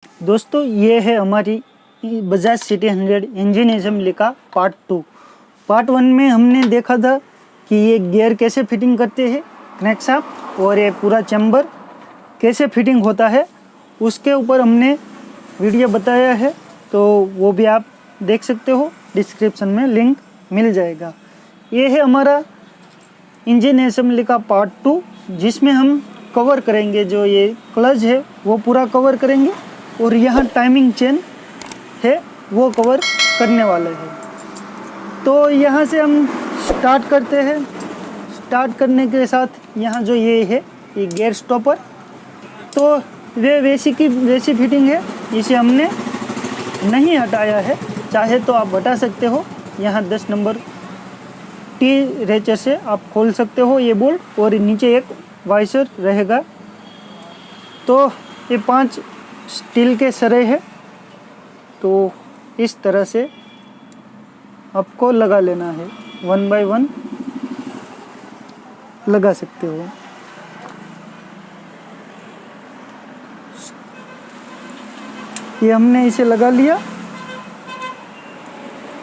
दोस्तों ये है हमारी बजाज सिटी 100 इंजन असेंबली का पार्ट 2। पार्ट 1 में हमने देखा था कि ये गियर कैसे फिटिंग करते हैं, क्रैंकशाफ्ट और ये पूरा चैम्बर कैसे फिटिंग होता है, उसके ऊपर हमने वीडियो बताया है, तो वो भी आप देख सकते हो, डिस्क्रिप्शन में लिंक मिल जाएगा। ये है हमारा इंजन असेंबली का पार्ट 2, जिसमें हम कवर करेंगे, जो ये क्लच है वो पूरा कवर करेंगे और यहाँ टाइमिंग चेन है वो कवर करने वाले हैं। तो यहाँ से हम स्टार्ट करते हैं। स्टार्ट करने के साथ यहाँ जो ये है ये गियर स्टॉपर, तो वे वैसी की वैसी फिटिंग है, इसे हमने नहीं हटाया है। चाहे तो आप हटा सकते हो, यहाँ 10 नंबर टी रेचर से आप खोल सकते हो ये बोल्ट, और नीचे एक वाइसर रहेगा। तो ये 5 स्टील के सरे हैं, तो इस तरह से आपको लगा लेना है, 1 बाय 1 लगा सकते हो। ये हमने इसे लगा लिया।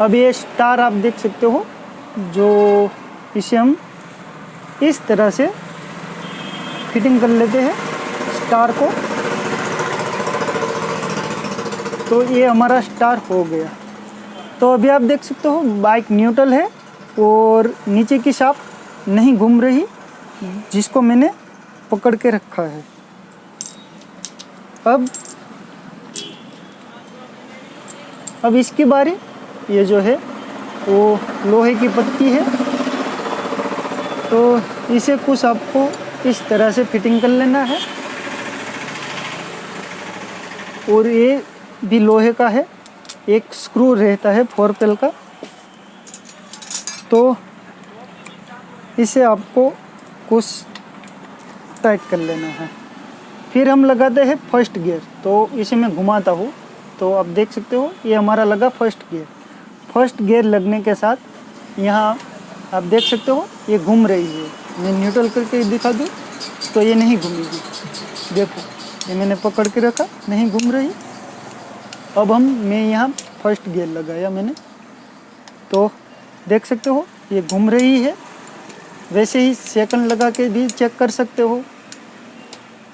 अब ये स्टार आप देख सकते हो, जो इसे हम इस तरह से फिटिंग कर लेते हैं स्टार को। तो ये हमारा स्टार हो गया। तो अभी आप देख सकते हो बाइक न्यूट्रल है और नीचे की शाफ्ट नहीं घूम रही, जिसको मैंने पकड़ के रखा है। अब इसकी बारी, ये जो है वो लोहे की पत्ती है, तो इसे कुछ आपको इस तरह से फिटिंग कर लेना है। और ये भी लोहे का है, एक स्क्रू रहता है 4 पेल का, तो इसे आपको कुछ टाइट कर लेना है। फिर हम लगाते हैं फर्स्ट गियर, तो इसे मैं घुमाता हूँ, तो आप देख सकते हो ये हमारा लगा फर्स्ट गियर। फर्स्ट गियर लगने के साथ यहाँ आप देख सकते हो ये घूम रही है। मैं न्यूट्रल करके दिखा दूँ तो ये नहीं घूमेगी, देखो ये मैंने पकड़ के रखा, नहीं घूम रही। अब मैं यहाँ फर्स्ट गियर लगाया मैंने, तो देख सकते हो ये घूम रही है। वैसे ही सेकंड लगा के भी चेक कर सकते हो,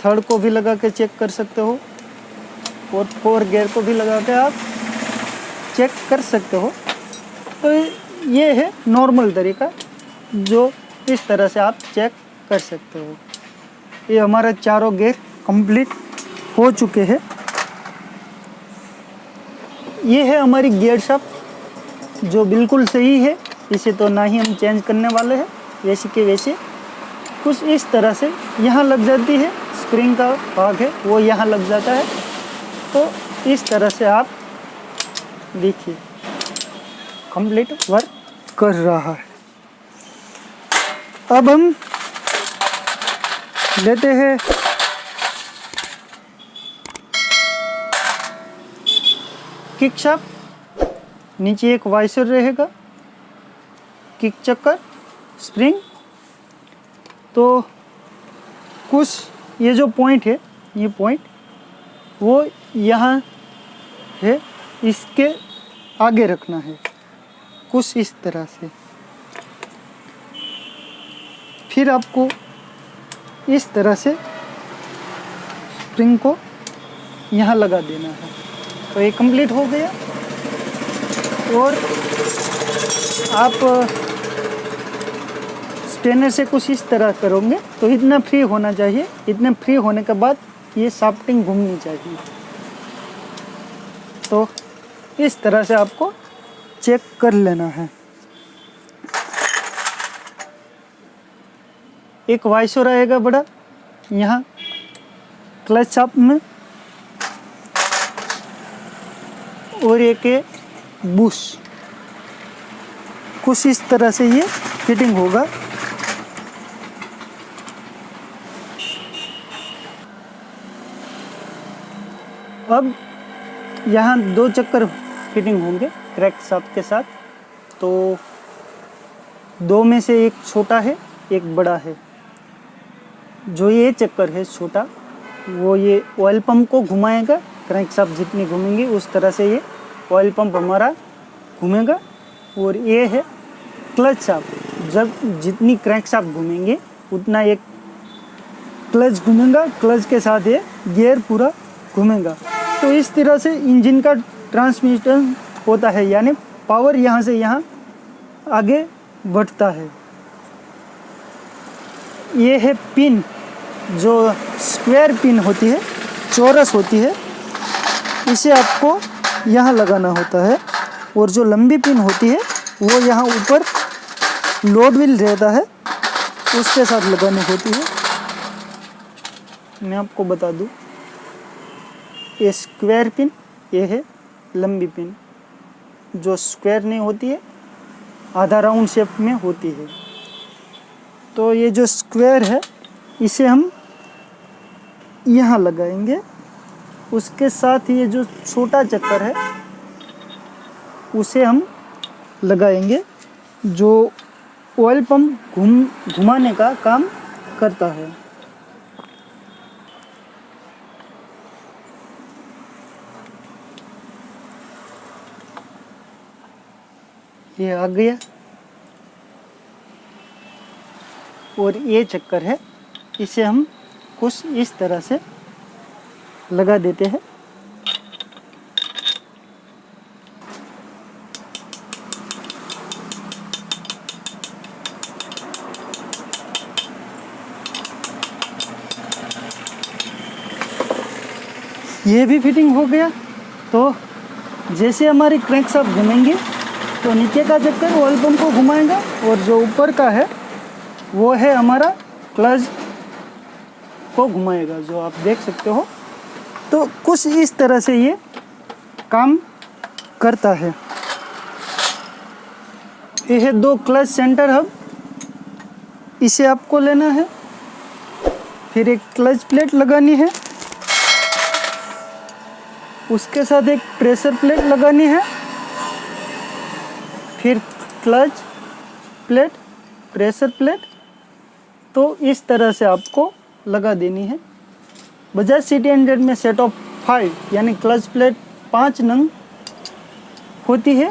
थर्ड को भी लगा के चेक कर सकते हो, और 4 गियर को भी लगा के आप चेक कर सकते हो। तो ये है नॉर्मल तरीका, जो इस तरह से आप चेक कर सकते हो। ये हमारा चारों गियर कंप्लीट हो चुके हैं। ये है हमारी गियर शाफ्ट, जो बिल्कुल सही है, इसे तो ना ही हम चेंज करने वाले हैं, वैसे के वैसे कुछ इस तरह से यहाँ लग जाती है। स्प्रिंग का भाग है वो यहाँ लग जाता है, तो इस तरह से आप देखिए कंप्लीट वर्क कर रहा है। अब हम लेते हैं किक शाफ्ट, नीचे एक वाइसर रहेगा, किक चक्कर, स्प्रिंग। तो कुछ ये जो पॉइंट है, ये पॉइंट वो यहाँ है, इसके आगे रखना है कुछ इस तरह से। फिर आपको इस तरह से स्प्रिंग को यहाँ लगा देना है, तो ये कंप्लीट हो गया। और आप स्पेनर से कुछ इस तरह करोगे तो इतना फ्री होना चाहिए। इतना फ्री होने के बाद ये शाफ्टिंग घूमनी चाहिए। तो इस तरह से आपको चेक कर लेना है। एक वाइसर आएगा बड़ा यहाँ क्लच शाफ्ट में, और एक बुश। कुछ इस तरह से ये फिटिंग होगा। अब यहाँ 2 चक्कर फिटिंग होंगे क्रैंक शाफ्ट के साथ, तो 2 में से एक छोटा है एक बड़ा है। जो ये चक्कर है छोटा, वो ये ऑयल पंप को घुमाएगा क्रैंकशाफ्ट जितनी घूमेंगी उस तरह से ये ऑयल पंप हमारा घूमेगा। और ये है क्लच शाफ्ट, जब जितनी क्रैंकशाफ्ट घूमेंगे उतना एक क्लच घूमेगा, क्लच के साथ ये गियर पूरा घूमेगा। तो इस तरह से इंजन का ट्रांसमिशन होता है, यानी पावर यहाँ से यहाँ आगे बढ़ता है। ये है पिन, जो स्क्वायर पिन होती है, चौरस होती है, इसे आपको यहाँ लगाना होता है। और जो लंबी पिन होती है वो यहाँ ऊपर लोड व्हील रहता है उसके साथ लगानी होती है। मैं आपको बता दूँ, ये स्क्वायर पिन, ये है लंबी पिन, जो स्क्वायर नहीं होती है, आधा राउंड शेप में होती है। तो ये जो स्क्वायर है इसे हम यहाँ लगाएंगे, उसके साथ ये जो छोटा चक्कर है उसे हम लगाएंगे, जो ऑयल पंप घुमाने का काम करता है। ये आ गया। और ये चक्कर है, इसे हम कुछ इस तरह से लगा देते हैं। ये भी फिटिंग हो गया। तो जैसे हमारी क्रैंकशाफ्ट घूमेंगी तो नीचे का चक्कर ऑयल पंप को घुमाएगा, और जो ऊपर का है वो है हमारा क्लच को घुमाएगा, जो आप देख सकते हो। तो कुछ इस तरह से ये काम करता है। ये है 2 क्लच सेंटर हब, इसे आपको लेना है। फिर एक क्लच प्लेट लगानी है, उसके साथ एक प्रेशर प्लेट लगानी है, फिर क्लच प्लेट, प्रेशर प्लेट। तो इस तरह से आपको लगा देनी है। बजाज सिटी 100 में सेट ऑफ 5 यानी क्लच प्लेट 5 नंग होती है।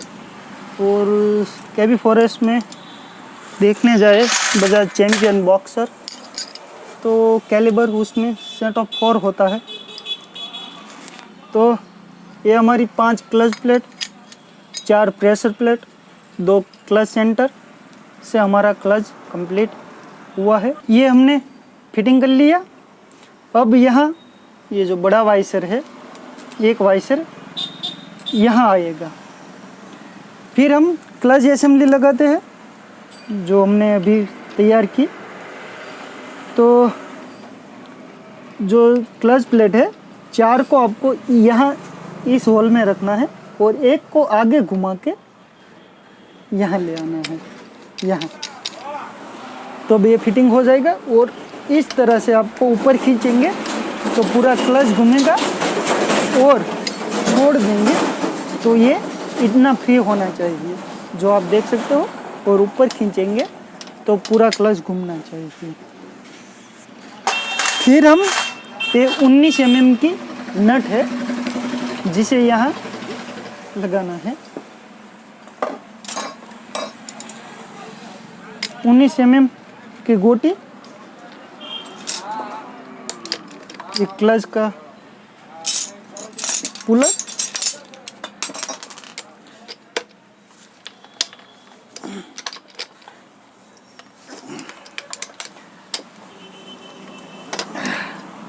और KB फॉरेस्ट में देखने जाए बजाज चैंपियन बॉक्सर, तो कैलिबर उसमें सेट ऑफ 4 होता है। तो ये हमारी 5 clutch plate, 4 pressure plate, 2 clutch centre से हमारा क्लच कंप्लीट हुआ है। ये हमने फिटिंग कर लिया। अब यहाँ ये जो बड़ा वाइसर है, एक वाइसर यहाँ आएगा। फिर हम क्लच असेंबली लगाते हैं, जो हमने अभी तैयार की। तो जो क्लच प्लेट है, 4 को आपको यहाँ इस होल में रखना है, और एक को आगे घुमा के यहाँ ले आना है, यहाँ। तो अब ये फिटिंग हो जाएगा। और इस तरह से आपको ऊपर खींचेंगे तो पूरा क्लच घूमेगा, और छोड़ देंगे तो ये इतना फ्री होना चाहिए, जो आप देख सकते हो। और ऊपर खींचेंगे तो पूरा क्लच घूमना चाहिए। फिर हम ये 19 mm की नट है, जिसे यहाँ लगाना है। 19 mm की गोटी, ये क्लच का पुलर,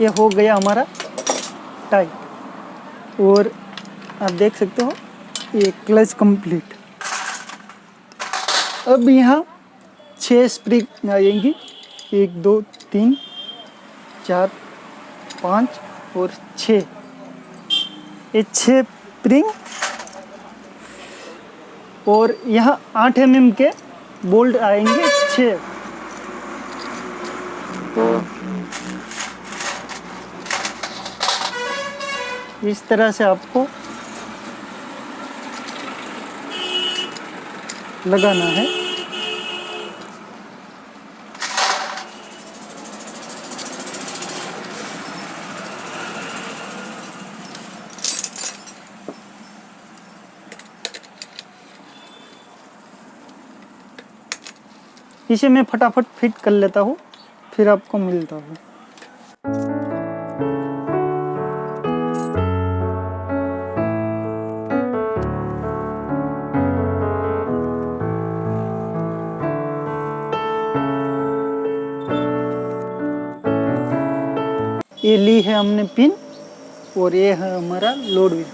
ये हो गया हमारा टाइट। और आप देख सकते हो ये क्लच कंप्लीट। अब यहाँ 6 स्प्रिंग आएंगी, 1 2 3 4 5 और 6। ये 6 स्प्रिंग, और यहाँ 8 mm के बोल्ट आएंगे 6। तो इस तरह से आपको लगाना है। इसे मैं फटाफट फिट कर लेता हूँ, फिर आपको मिलता हूँ। ये ली है हमने पिन और ये है हमारा लोड व्हील।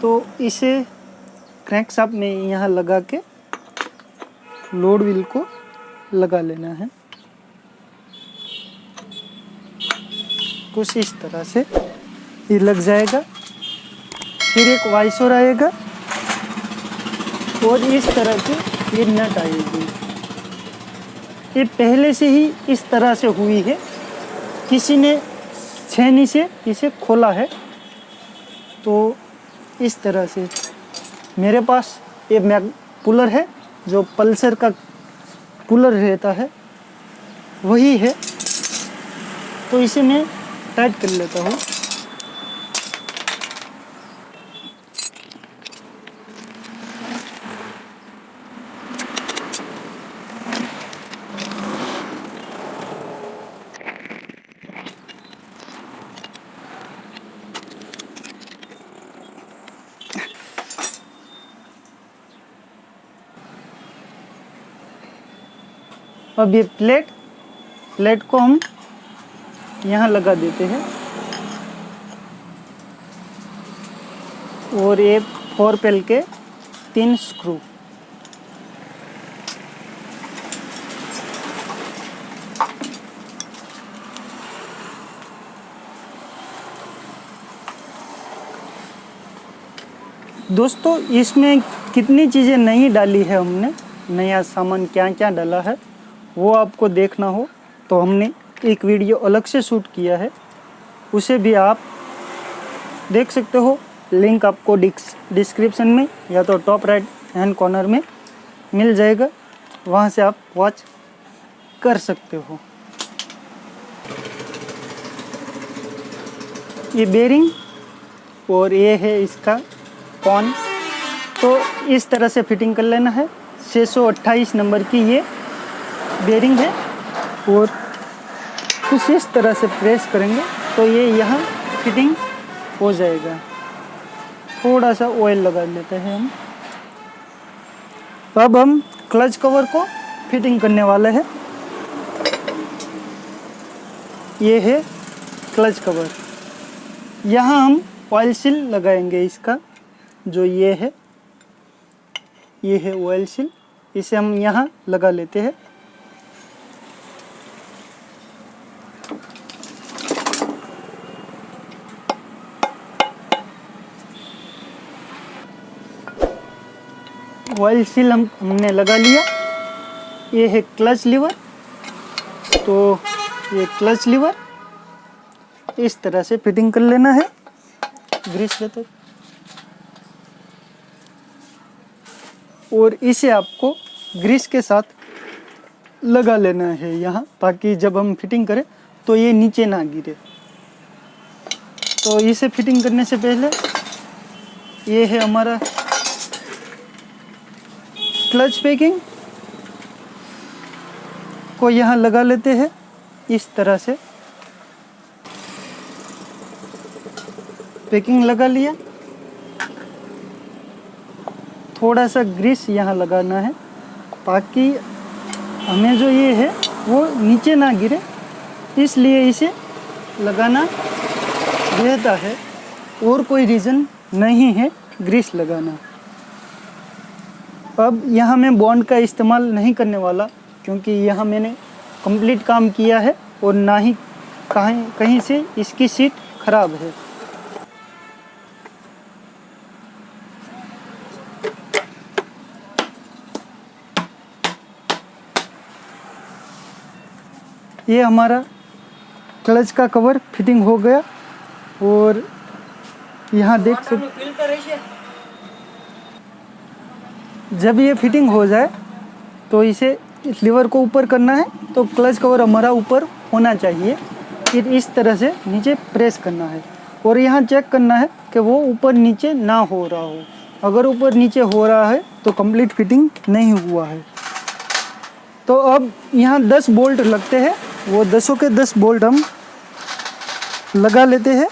तो इसे क्रैंक शाफ्ट में यहाँ लगा के लोड व्हील को लगा लेना है कुछ इस तरह से। ये लग जाएगा। फिर एक वाइसर आएगा और इस तरह से ये नट आएगी। ये पहले से ही इस तरह से हुई है, किसी ने छेनी से इसे खोला है। तो इस तरह से मेरे पास ये मैग पुलर है, जो पल्सर का पुलर रहता है वही है। तो इसे मैं टाइट कर लेता हूँ। अब ये प्लेट को हम यहाँ लगा देते हैं और ये 4 पेल के 3 स्क्रू। दोस्तों इसमें कितनी चीज़ें नहीं डाली है हमने, नया सामान क्या क्या डाला है वो आपको देखना हो तो हमने एक वीडियो अलग से शूट किया है, उसे भी आप देख सकते हो। लिंक आपको डिस्क्रिप्शन में या तो टॉप राइट हैंड कॉर्नर में मिल जाएगा, वहाँ से आप वॉच कर सकते हो। ये बेरिंग और ये है इसका कॉन। तो इस तरह से फिटिंग कर लेना है। 628 नंबर की ये बेरिंग है और कुछ इस तरह से प्रेस करेंगे तो ये यहाँ फिटिंग हो जाएगा। थोड़ा सा ऑयल लगा लेते हैं हम। अब हम क्लच कवर को फिटिंग करने वाले हैं। ये है क्लच कवर। यहाँ हम ऑयल सील लगाएंगे इसका, जो ये है ऑयल सील। इसे हम यहाँ लगा लेते हैं। ऑयल सील हमने लगा लिया। ये है क्लच लीवर। तो ये क्लच लीवर इस तरह से फिटिंग कर लेना है। ग्रीस लेते और इसे आपको ग्रीस के साथ लगा लेना है यहाँ, ताकि जब हम फिटिंग करें तो ये नीचे ना गिरे। तो इसे फिटिंग करने से पहले ये है हमारा क्लच पैकिंग को यहाँ लगा लेते हैं इस तरह से। पैकिंग लगा लिया। थोड़ा सा ग्रीस यहाँ लगाना है ताकि हमें जो ये है वो नीचे ना गिरे, इसलिए इसे लगाना रहता है और कोई रीज़न नहीं है ग्रीस लगाना। अब यहाँ मैं बॉन्ड का इस्तेमाल नहीं करने वाला, क्योंकि यहाँ मैंने कंप्लीट काम किया है और ना ही कहीं से इसकी सीट ख़राब है। ये हमारा क्लच का कवर फिटिंग हो गया और यहाँ देख सकते, जब ये फिटिंग हो जाए तो इसे इस लीवर को ऊपर करना है। तो क्लच कवर हमारा ऊपर होना चाहिए। फिर इस तरह से नीचे प्रेस करना है और यहाँ चेक करना है कि वो ऊपर नीचे ना हो रहा हो। अगर ऊपर नीचे हो रहा है तो कंप्लीट फिटिंग नहीं हुआ है। तो अब यहाँ 10 बोल्ट लगते हैं, वो 10 के 10 बोल्ट हम लगा लेते हैं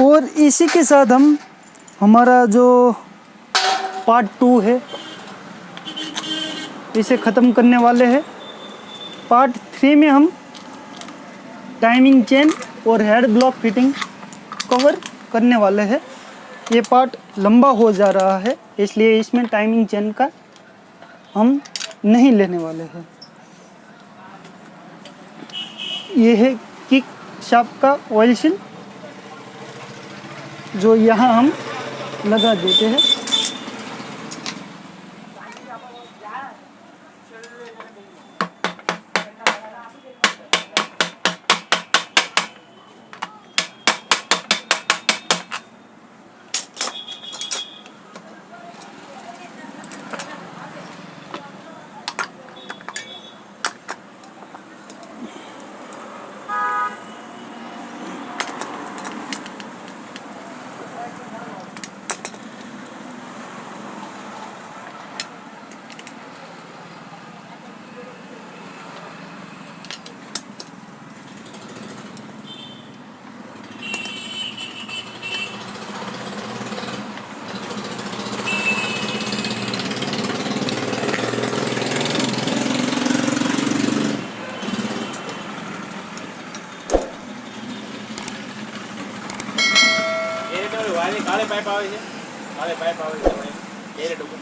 और इसी के साथ हम हमारा जो पार्ट 2 है इसे ख़त्म करने वाले हैं। पार्ट 3 में हम टाइमिंग चेन और हेड ब्लॉक फिटिंग कवर करने वाले हैं। ये पार्ट लंबा हो जा रहा है, इसलिए इसमें टाइमिंग चेन का हम नहीं लेने वाले हैं। ये है किक शाफ्ट का ऑयल सील, जो यहाँ हम लगा देते हैं। કાળે પાઇપ આવે છે કાળે પાઇપ આવે છે એ રેટ ઉપર